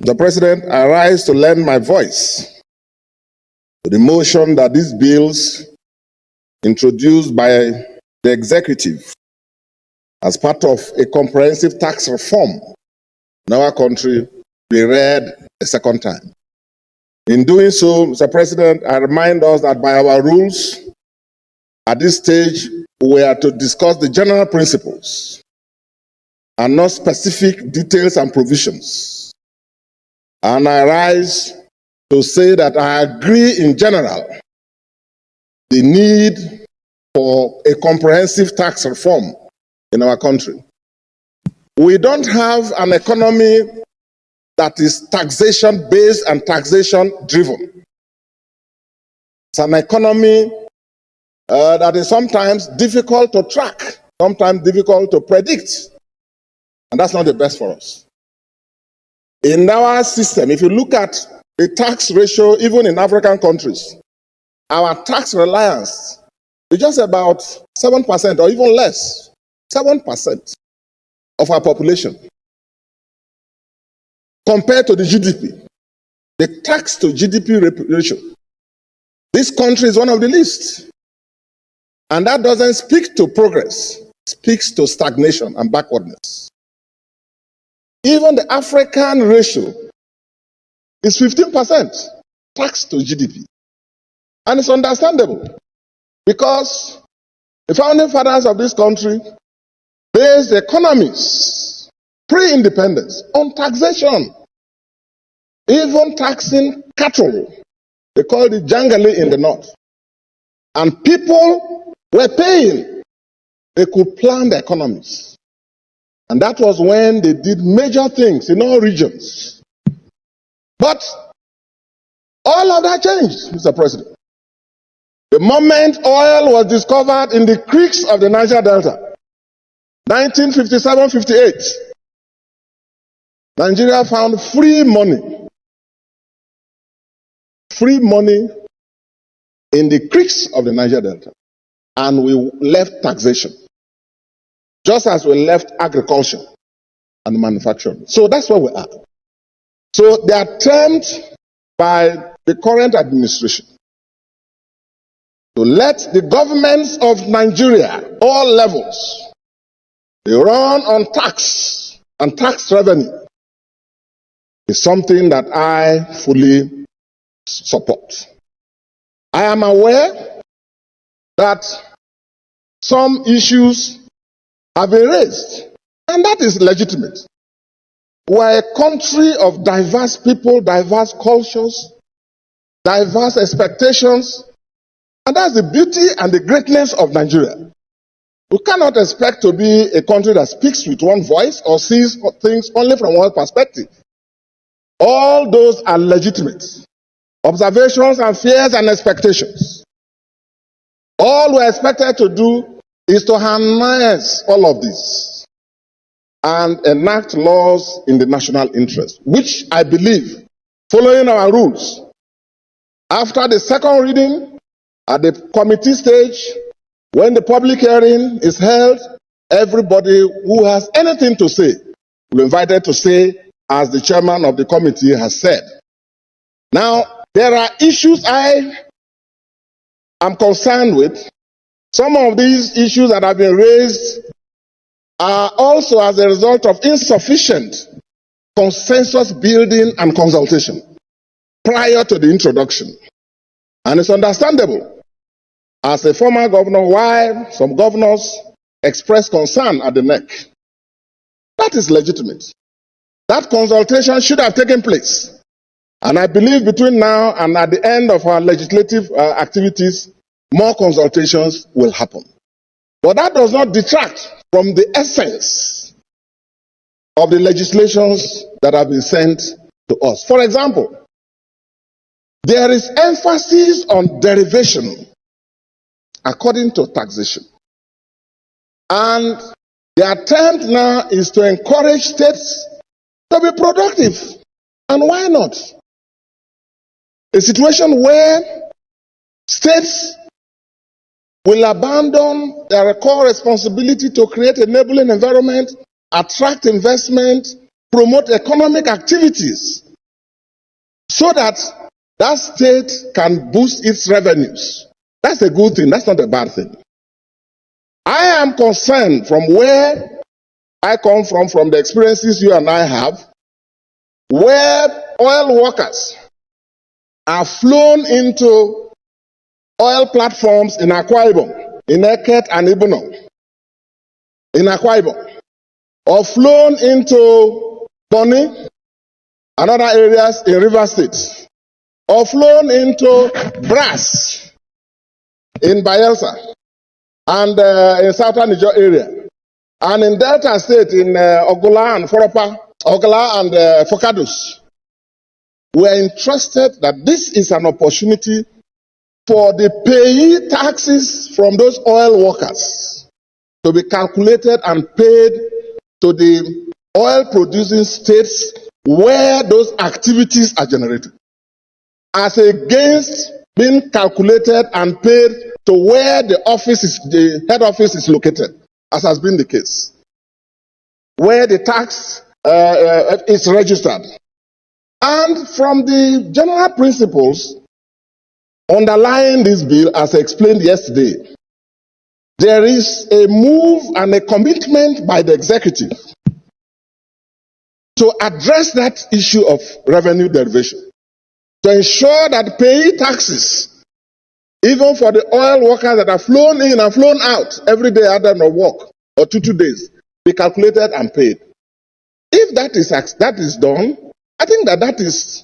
Mr. President, I rise to lend my voice to the motion that these bills introduced by the executive as part of a comprehensive tax reform in our country be read a second time. In doing so, Mr. President, I remind us that by our rules, at this stage, we are to discuss the general principles and not specific details and provisions. And I rise to say that I agree in general the need for a comprehensive tax reform in our country. We don't have an economy that is taxation-based and taxation-driven. It's an economy that is sometimes difficult to track, sometimes difficult to predict. And that's not the best for us. In our system, if you look at the tax ratio, even in African countries, our tax reliance is just about 7% or even less, 7% of our population. Compared to the GDP, the tax to GDP ratio, this country is one of the least. And that doesn't speak to progress, it speaks to stagnation and backwardness. Even the African ratio is 15% tax to GDP. And it's understandable because the founding fathers of this country based economies pre-independence on taxation. Even taxing cattle, they called it jangale in the north. And people were paying. They could plan the economies. And that was when they did major things in all regions. But all of that changed, Mr. President. The moment oil was discovered in the creeks of the Naija Delta, 1957-58, Nigeria found free money in the creeks of the Naija Delta. And we left taxation, just as we left agriculture and manufacturing. So that's where we are. So the attempt by the current administration to let the governments of Nigeria, all levels, they run on tax and tax revenue is something that I fully support. I am aware that some issues have been raised, and that is legitimate. We're a country of diverse people, diverse cultures, diverse expectations, and that's the beauty and the greatness of Nigeria. We cannot expect to be a country that speaks with one voice or sees things only from one perspective. All those are legitimate observations and fears and expectations. All we're expected to do is to harness all of this and enact laws in the national interest, which I believe, following our rules, after the second reading, at the committee stage, when the public hearing is held, everybody who has anything to say will be invited to say, as the chairman of the committee has said. Now, there are issues I am concerned with. Some of these issues that have been raised are also as a result of insufficient consensus building and consultation prior to the introduction. And it's understandable, as a former governor, why some governors express concern at the neck. That is legitimate. That consultation should have taken place. And I believe between now and at the end of our legislative activities, more consultations will happen. But that does not detract from the essence of the legislations that have been sent to us. For example, there is emphasis on derivation according to taxation. And the attempt now is to encourage states to be productive. And why not? A situation where states will abandon their core responsibility to create an enabling environment, attract investment, promote economic activities so that that state can boost its revenues. That's a good thing. That's not a bad thing. I am concerned from where I come from the experiences you and I have, where oil workers are flown into oil platforms in Akwa Ibom, in Eket and Ibuno, in Akwa Ibom, or flown into Bonny and other areas in River State, or flown into Brass in Bayelsa and in southern Niger area, and in Delta State in Ogola and Foropa, Ogola and Fokadus. We are interested that this is an opportunity for the payee taxes from those oil workers to be calculated and paid to the oil producing states where those activities are generated, as against being calculated and paid to where the head office is located, as has been the case, where the tax is registered. And from the general principles underlying this bill, as I explained yesterday, there is a move and a commitment by the executive to address that issue of revenue derivation, to ensure that payee taxes, even for the oil workers that are flown in and flown out every day out of work or 2 days, be calculated and paid. If that is done, I think that is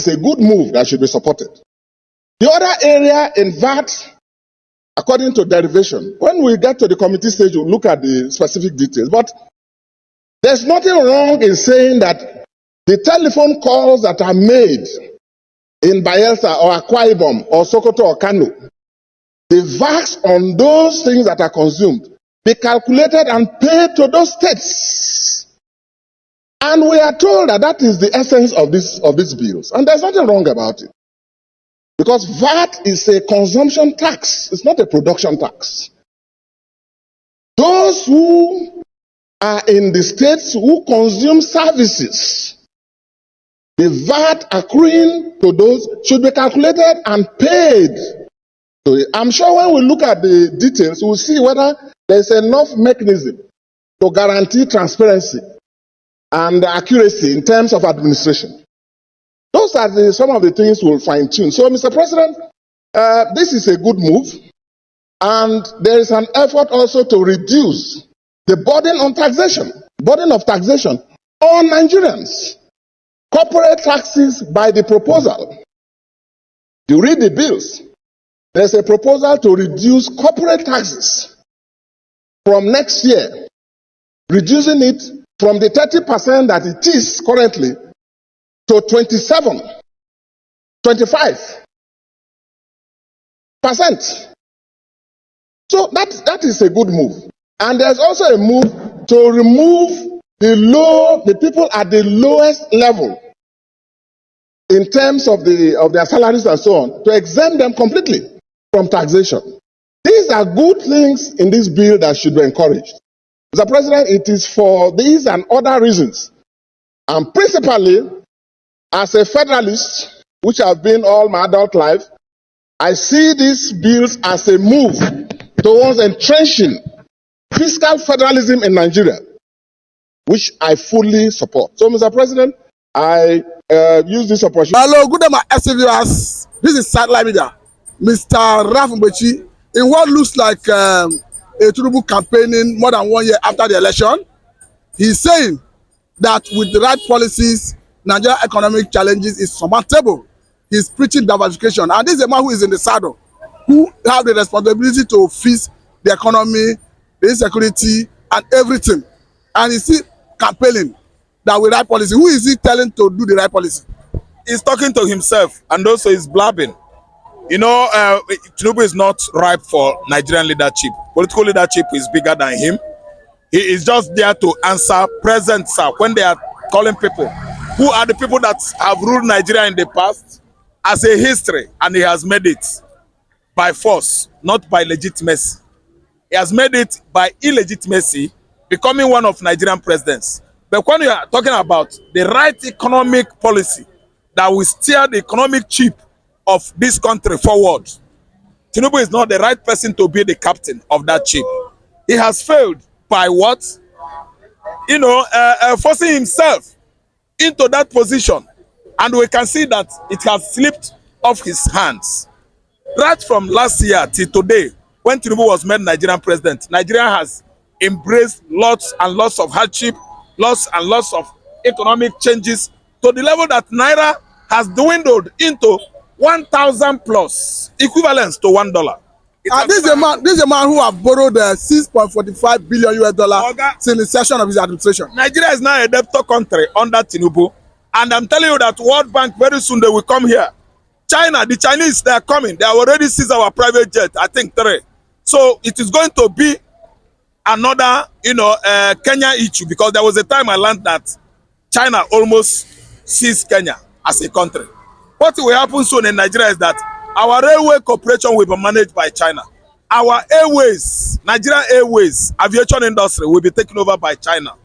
a good move that should be supported. The other area in VAT, according to derivation, when we get to the committee stage, we'll look at the specific details. But there's nothing wrong in saying that the telephone calls that are made in Bayelsa or Akwa Ibom or Sokoto or Kano, the VAT on those things that are consumed be calculated and paid to those states. And we are told that that is the essence of these bills. And there's nothing wrong about it. Because VAT is a consumption tax. It's not a production tax. Those who are in the states who consume services, the VAT accruing to those should be calculated and paid. So I'm sure when we look at the details, we'll see whether there's enough mechanism to guarantee transparency and accuracy in terms of administration. Those are some of the things we'll fine-tune. So, Mr. President, this is a good move, and there is an effort also to reduce the burden of taxation on Nigerians. Corporate taxes by the proposal. You read the bills. There's a proposal to reduce corporate taxes from next year, reducing it from the 30% that it is currently to 25%. So that is a good move. And there's also a move to remove the people at the lowest level in terms of their salaries and so on, to exempt them completely from taxation. These are good things in this bill that should be encouraged. Mr. President, it is for these and other reasons, and principally as a federalist, which I've been all my adult life, I see these bills as a move towards entrenching fiscal federalism in Nigeria, which I fully support. So, Mr. President, I use this opportunity. Hello, good day, my viewers. This is Satellite Media. Mr. Raf Mbechi, in what looks like a Tinubu campaigning more than 1 year after the election, he's saying that with the right policies, Nigeria economic challenges is surmountable. He's preaching diversification, and this is a man who is in the saddle, who have the responsibility to fix the economy, the insecurity, and everything. And he's still campaigning that with right policy. Who is he telling to do the right policy? He's talking to himself, and also he's blabbing. You know, Tinubu is not ripe for Nigerian leadership. Political leadership is bigger than him. He is just there to answer present, sir, when they are calling people. Who are the people that have ruled Nigeria in the past as a history, and he has made it by force, not by legitimacy. He has made it by illegitimacy, becoming one of Nigerian presidents. But when you are talking about the right economic policy, that will steer the economic chip of this country forward. Tinubu is not the right person to be the captain of that ship. He has failed by what? Forcing himself into that position. And we can see that it has slipped off his hands. Right from last year till today, when Tinubu was made Nigerian president, Nigeria has embraced lots and lots of hardship, lots and lots of economic changes to the level that Naira has dwindled into 1,000 plus, equivalent to $1. This is a man who have borrowed 6.45 billion US dollar since the inception of his administration. Nigeria is now a debtor country under Tinubu, and I'm telling you that World Bank very soon they will come here. China, the Chinese, they are coming. They have already seized our private jet, I think 3. So it is going to be another, Kenya issue, because there was a time I learned that China almost seized Kenya as a country. What will happen soon in Nigeria is that our railway corporation will be managed by China. Our airways, Nigerian Airways, aviation industry will be taken over by China.